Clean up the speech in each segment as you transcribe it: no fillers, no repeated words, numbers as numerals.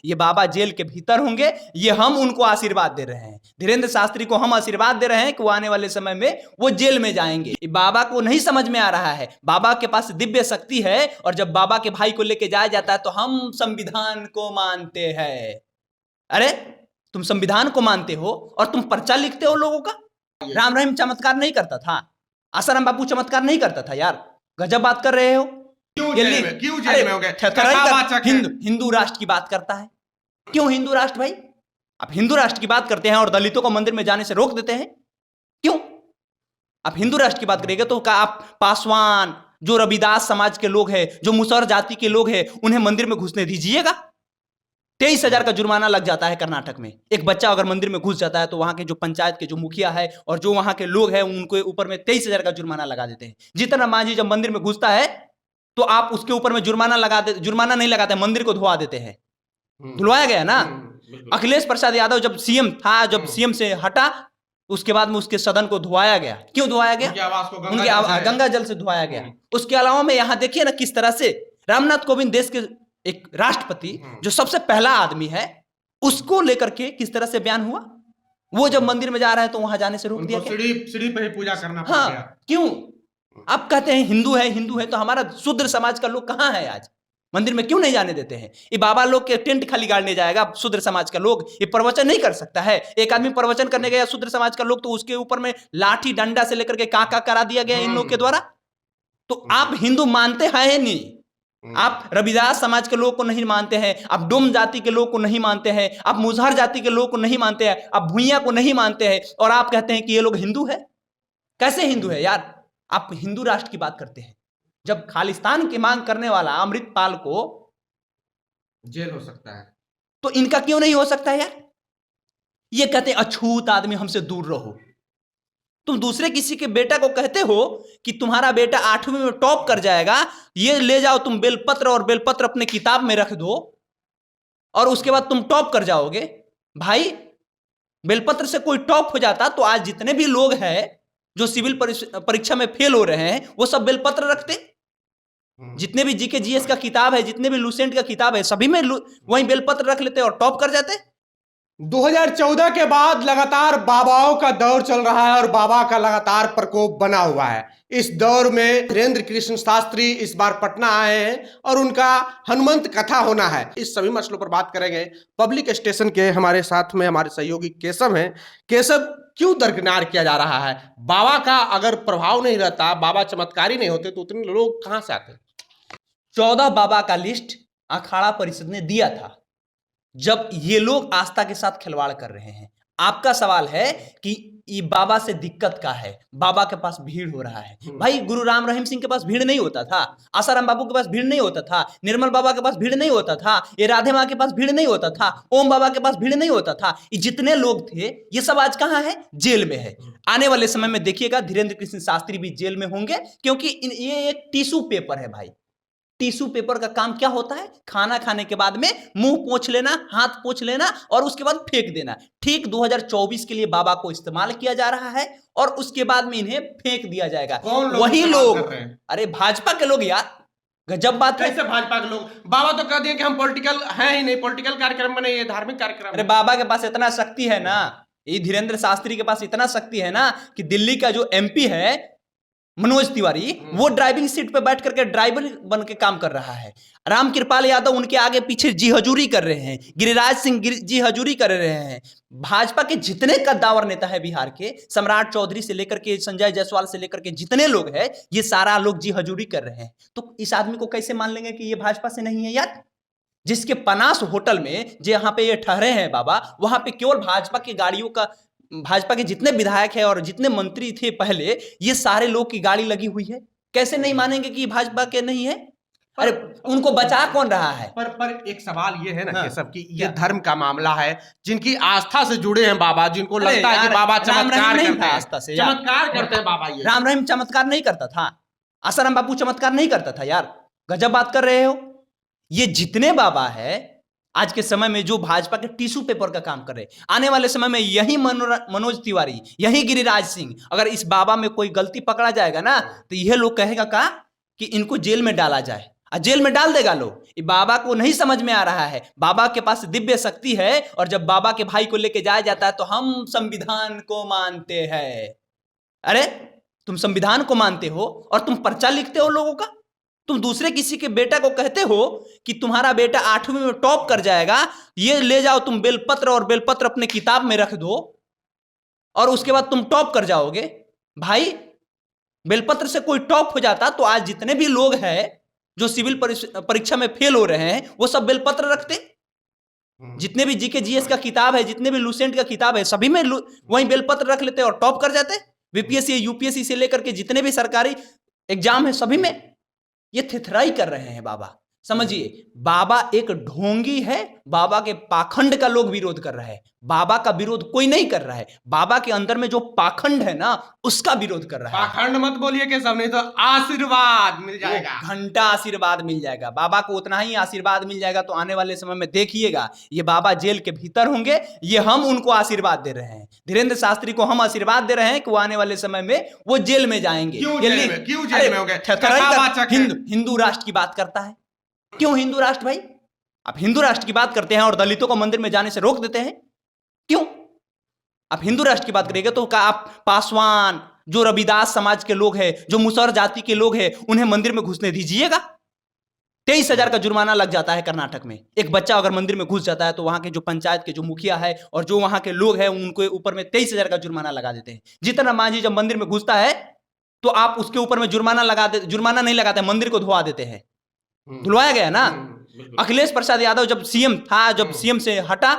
ये बाबा जेल के भीतर होंगे, ये हम उनको आशीर्वाद दे रहे हैं। धीरेन्द्र शास्त्री को हम आशीर्वाद दे रहे हैं कि वो आने वाले समय में वो जेल में जाएंगे। बाबा को नहीं समझ में आ रहा है, बाबा के पास दिव्य शक्ति है, और जब बाबा के भाई को लेके जाया जाता है तो हम संविधान को मानते हैं। अरे तुम संविधान को मानते हो और तुम पर्चा लिखते हो लोगों का। राम रहीम चमत्कार नहीं करता था, आसाराम बापू चमत्कार नहीं करता था यार, गजब बात कर रहे हो। क्यों जेल में हो गए? हिंदू राष्ट्र की बात करता है। क्यों हिंदू राष्ट्र भाई? आप हिंदू राष्ट्र की बात करते हैं और दलितों को मंदिर में जाने से रोक देते हैं, क्यों? आप हिंदू राष्ट्र की बात करेंगे तो आप पासवान, जो रविदास समाज के लोग हैं, जो मुसहर जाति के लोग हैं, उन्हें मंदिर में घुसने दीजिएगा? 23,000 का जुर्माना लग जाता है कर्नाटक में। एक बच्चा अगर मंदिर में घुस जाता है तो वहां के जो पंचायत के जो मुखिया है और जो वहां के लोग हैं उनके ऊपर में 23,000 का जुर्माना लगा देते हैं। जीतन राम मांझी जब मंदिर में घुसता है तो आप उसके ऊपर में जुर्माना नहीं लगाते, मंदिर को धुलवा देते हैं। धुलवाया गया ना। अखिलेश प्रसाद यादव जब सीएम था, जब सीएम से हटा, उसके बाद में उसके सदन को धुआया गया। क्यों धुआया गया? उनके गंगा जल से धुआया गया। उसके अलावा में यहां देखिए ना किस तरह से रामनाथ कोविंद देश के एक राष्ट्रपति जो सबसे पहला आदमी है, उसको लेकर के किस तरह से बयान हुआ। वो जब मंदिर में जा रहा है तो वहां जाने से रोक दिया गया। सीढ़ी पे ही पूजा करना पड़ गया। क्यों? आप कहते हैं हिंदू है तो हमारा शूद्र समाज का लोग कहां है आज? मंदिर में क्यों नहीं जाने देते हैं? ये बाबा लोग के टेंट खाली गाड़ने जाएगा शूद्र समाज का लोग, ये प्रवचन नहीं कर सकता है। एक आदमी प्रवचन करने गया शूद्र समाज का लोग, तो उसके ऊपर में लाठी डंडा से लेकर के काका करा दिया गया इन लोग के द्वारा। तो आप हिंदू मानते हैं नहीं, आप रविदास समाज के लोग को नहीं मानते हैं, आप डोम जाति के लोग को नहीं मानते हैं, आप मुजहर जाति के लोग को नहीं मानते हैं, आप भुइया को नहीं मानते हैं, और आप कहते हैं कि ये लोग हिंदू है। कैसे हिंदू है यार? आप हिंदू राष्ट्र की बात करते हैं। जब खालिस्तान की मांग करने वाला अमृतपाल को जेल हो सकता है तो इनका क्यों नहीं हो सकता यार? ये कहते हैं अछूत आदमी, हमसे दूर रहो। तुम दूसरे किसी के बेटा को कहते हो कि तुम्हारा बेटा 8वीं में टॉप कर जाएगा, ये ले जाओ तुम बेलपत्र, और बेलपत्र अपने किताब में रख दो और उसके बाद तुम टॉप कर जाओगे। भाई बेलपत्र से कोई टॉप हो जाता तो आज जितने भी लोग हैं जो सिविल परीक्षा में फेल हो रहे हैं वो सब बेलपत्र रखते। जितने भी जीके जीएस का किताब है, जितने भी लुसेंट का किताब है, सभी में वही बेलपत्र रख लेते और टॉप कर जाते। 2014 के बाद लगातार बाबाओं का दौर चल रहा है और बाबा का लगातार प्रकोप बना हुआ है। इस दौर में धीरेन्द्र कृष्ण शास्त्री इस बार पटना आए हैं और उनका हनुमंत कथा होना है। इस सभी मसलों पर बात करेंगे। पब्लिक स्टेशन के हमारे साथ में हमारे सहयोगी केशव हैं। केशव, क्यों दरकिनार किया जा रहा है? बाबा का अगर प्रभाव नहीं रहता, बाबा चमत्कारी नहीं होते तो उतने लोग कहां से आते? 14 बाबा का लिस्ट अखाड़ा परिषद ने दिया था। जब ये लोग आस्था के साथ खिलवाड़ कर रहे हैं, आपका सवाल है कि ये बाबा से दिक्कत का है, बाबा के पास भीड़ हो रहा है। भाई गुरु राम रहीम सिंह के पास भीड़ नहीं होता था, आसाराम बापू के पास भीड़ नहीं होता था, निर्मल बाबा के पास भीड़ नहीं होता था, ये राधे माँ के पास भीड़ नहीं होता था, ओम बाबा के पास भीड़ नहीं होता था। ये जितने लोग थे ये सब आज कहाँ है? जेल में है। आने वाले समय में देखिएगा धीरेन्द्र कृष्ण शास्त्री भी जेल में होंगे, क्योंकि ये एक टिश्यू पेपर है भाई। टिश्यू पेपर का काम क्या होता है? खाना खाने के बाद में मुंह पोंछ लेना, हाथ पोंछ लेना और उसके बाद फेंक देना। ठीक 2024 के लिए बाबा को इस्तेमाल किया जा रहा है और उसके बाद में इन्हें फेंक दिया जाएगा। वही लोग, अरे भाजपा के लोग यार, गजब बात है। कैसे भाजपा के लोग? बाबा तो कह दिए कि हम पॉलिटिकल हैं ही नहीं, पॉलिटिकल कार्यक्रम में नहीं, ये धार्मिक कार्यक्रम। अरे बाबा के पास इतना शक्ति है ना, ये धीरेन्द्र शास्त्री के पास इतना शक्ति है ना कि दिल्ली का जो एमपी है मनोज तिवारी, वो ड्राइविंग सीट पे बैठ करके ड्राइवर बन के काम कर रहा है। राम कृपाल यादव उनके आगे पीछे जी हजूरी कर रहे हैं, गिरिराज सिंह जी हजूरी कर रहे हैं। भाजपा के जितने कद्दावर नेता है बिहार के, सम्राट चौधरी से लेकर के संजय जायसवाल से लेकर के जितने लोग हैं, ये सारा लोग जी हजूरी कर रहे हैं। तो इस आदमी को कैसे मान लेंगे कि ये भाजपा से नहीं है यार? जिसके 50 होटल में जो यहाँ पे ये ठहरे हैं बाबा, वहां पे केवल भाजपा की गाड़ियों का, भाजपा के जितने विधायक हैं और जितने मंत्री थे पहले, ये सारे लोग की गाड़ी लगी हुई है। कैसे नहीं मानेंगे कि भाजपा के नहीं है? अरे उनको बचा कौन रहा है? पर एक सवाल ये है ना केशव कि ये धर्म का मामला है, जिनकी आस्था से जुड़े हैं बाबा, जिनको लगता है कि बाबा चमत्कार करते हैं, आस्था से चमत्कार करते हैं बाबा। ये राम रहीम चमत्कार नहीं करता था, आसाराम बापू चमत्कार नहीं करता था यार। गजब बात कर रहे हो। ये जितने बाबा है आज के समय में जो भाजपा के टिश्यू पेपर का काम कर रहे, आने वाले समय में यही मनोज तिवारी, यही गिरिराज सिंह, अगर इस बाबा में कोई गलती पकड़ा जाएगा ना तो यह लोग कहेगा कि इनको जेल में डाला जाए। जेल में डाल देगा लोग। ये बाबा को नहीं समझ में आ रहा है, बाबा के पास दिव्य शक्ति है, और जब बाबा के भाई को लेके जाया जाता है तो हम संविधान को मानते हैं। अरे तुम संविधान को मानते हो और तुम पर्चा लिखते हो लोगों का। तुम दूसरे किसी के बेटा को कहते हो कि तुम्हारा बेटा 8वीं में टॉप कर जाएगा, ये ले जाओ तुम बेलपत्र, और बेलपत्र अपने किताब में रख दो और उसके बाद तुम टॉप कर जाओगे। भाई बेलपत्र से कोई टॉप हो जाता तो आज जितने भी लोग हैं जो सिविल परीक्षा में फेल हो रहे हैं वो सब बेलपत्र रखते। जितने भी जीके जीएस का किताब है, जितने भी लुसेंट का किताब है, सभी में वही बेलपत्र रख लेते और टॉप कर जाते। बीपीएससी यूपीएससी से लेकर के जितने भी सरकारी एग्जाम है सभी में ये थेथराई कर रहे हैं बाबा। समझिए, बाबा एक ढोंगी है, बाबा के पाखंड का लोग विरोध कर रहे हैं। बाबा का विरोध कोई नहीं कर रहा है, बाबा के अंदर में जो पाखंड है ना उसका विरोध कर रहा है। पाखंड मत बोलिए कि सब, नहीं तो आशीर्वाद मिल जाएगा, घंटा आशीर्वाद मिल जाएगा। बाबा को उतना ही आशीर्वाद मिल जाएगा तो आने वाले समय में देखिएगा ये बाबा जेल के भीतर होंगे, ये हम उनको आशीर्वाद दे रहे हैं। धीरेन्द्र शास्त्री को हम आशीर्वाद दे रहे हैं कि वो आने वाले समय में वो जेल में जाएंगे। क्यों जेल में हो गए? हिंदू राष्ट्र की बात करता है। क्यों हिंदू राष्ट्र भाई? आप हिंदू राष्ट्र की बात करते हैं और दलितों को मंदिर में जाने से रोक देते हैं। क्यों? आप हिंदू राष्ट्र की बात करेंगे तो आप पासवान, जो रविदास समाज के लोग हैं, जो मुसहर जाति के लोग हैं, उन्हें मंदिर में घुसने दीजिएगा? 23,000 का जुर्माना लग जाता है कर्नाटक में। एक बच्चा अगर मंदिर में घुस जाता है तो वहां के जो पंचायत के जो मुखिया है और जो वहां के लोग हैं उनके ऊपर में 23,000 का जुर्माना लगा देते हैं। जितना मांझी जब मंदिर में घुसता है तो आप उसके ऊपर में जुर्माना नहीं लगाते, मंदिर को धुआ देते हैं। धुलवाया गया ना। अखिलेश प्रसाद यादव जब सीएम था, जब सीएम से हटा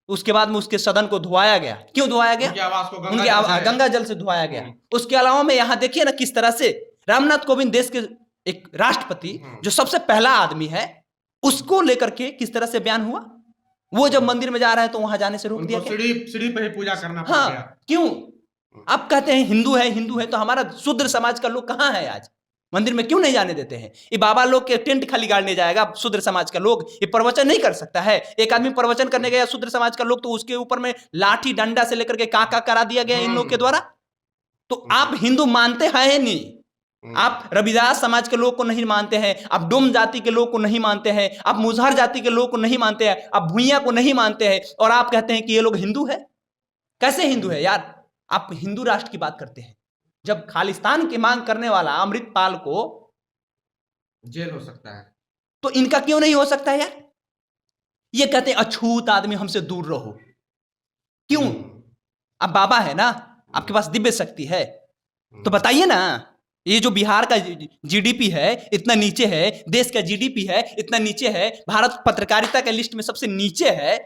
उसके बाद में उसके सदन को धुआया गया। क्यों धुआया गया? उनके गंगा जल से धुआया गया। उसके अलावा में यहां देखिए ना किस तरह से रामनाथ कोविंद देश के एक राष्ट्रपति जो सबसे पहला आदमी है उसको लेकर के किस तरह से बयान हुआ। वो जब मंदिर में जा रहा है तो वहां जाने से रोक दिया गया। सीढ़ी पे ही पूजा करना पड़ हाँ, गया। क्यों? आप कहते हैं हिंदू है तो हमारा शूद्र समाज का लोग कहां है आज? मंदिर में क्यों नहीं जाने देते हैं? ये बाबा लोग के टेंट खाली गाड़ने जाएगा शूद्र समाज का लोग, ये प्रवचन नहीं कर सकता है। एक आदमी प्रवचन करने गया शूद्र समाज का लोग तो उसके ऊपर में लाठी डंडा से लेकर के काका करा दिया गया इन लोग के द्वारा। तो आप हिंदू मानते हैं नहीं, आप रविदास समाज के लोग को नहीं मानते हैं, आप डोम जाति के लोग को नहीं मानते हैं, आप मुसहर जाति के लोग को नहीं मानते हैं, आप भुइया को नहीं मानते हैं, और आप कहते हैं कि ये लोग हिंदू है। कैसे हिंदू है यार? आप हिंदू राष्ट्र की बात करते हैं जब खालिस्तान की मांग करने वाला अमृतपाल को जेल हो सकता है तो इनका क्यों नहीं हो सकता है यार? ये कहते हैं अछूत आदमी हमसे दूर रहो। क्यों? अब बाबा है ना, आपके पास दिव्य शक्ति है, तो बताइए ना। ये जो बिहार का जीडीपी है इतना नीचे है, देश का जीडीपी है इतना नीचे है, भारत पत्रकारिता के लिस्ट में सबसे नीचे है?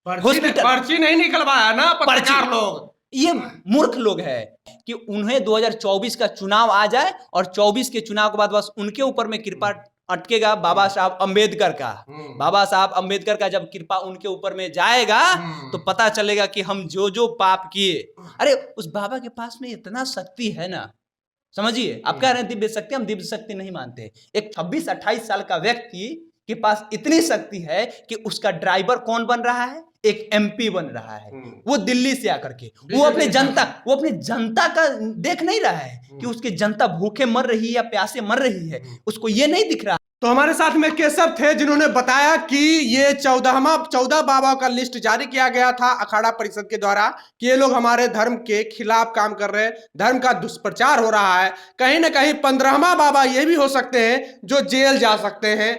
पर्ची नहीं निकलवाया ना पत्रकार लोग। ये मूर्ख लोग हैं कि उन्हें 2024 का चुनाव आ जाए और 24 के चुनाव के बाद बस उनके ऊपर में कृपा अटकेगा बाबा साहब अंबेडकर का। बाबा साहब अंबेडकर का जब कृपा उनके ऊपर में जाएगा तो पता चलेगा कि हम जो जो पाप किए। अरे उस बाबा के पास में इतना शक्ति है ना, समझिए। आप कह रहे हैं दिव्य शक्ति, हम दिव्य शक्ति नहीं मानते। एक 26-28 साल का व्यक्ति के पास इतनी शक्ति है कि उसका ड्राइवर कौन बन रहा है? एक एमपी बन रहा है। वो दिल्ली से आकर के वो अपनी जनता का देख नहीं रहा है कि उसकी जनता भूखे मर रही है या प्यासे मर रही है, उसको ये नहीं दिख रहा। तो हमारे साथ में केशव थे जिन्होंने बताया कि ये 14 बाबा का लिस्ट जारी किया गया था अखाड़ा परिषद के द्वारा कि ये लोग हमारे धर्म के खिलाफ काम कर रहे हैं, धर्म का दुष्प्रचार हो रहा है। कहीं ना कहीं 15वां बाबा ये भी हो सकते हैं जो जेल जा सकते हैं,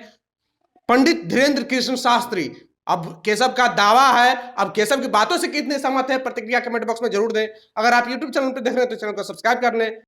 पंडित धीरेन्द्र कृष्ण शास्त्री। अब केशव का दावा है, अब केशव की बातों से कितने सहमत है प्रतिक्रिया कमेंट बॉक्स में जरूर दें। अगर आप YouTube चैनल पर देख रहे हैं तो चैनल को सब्सक्राइब कर लें।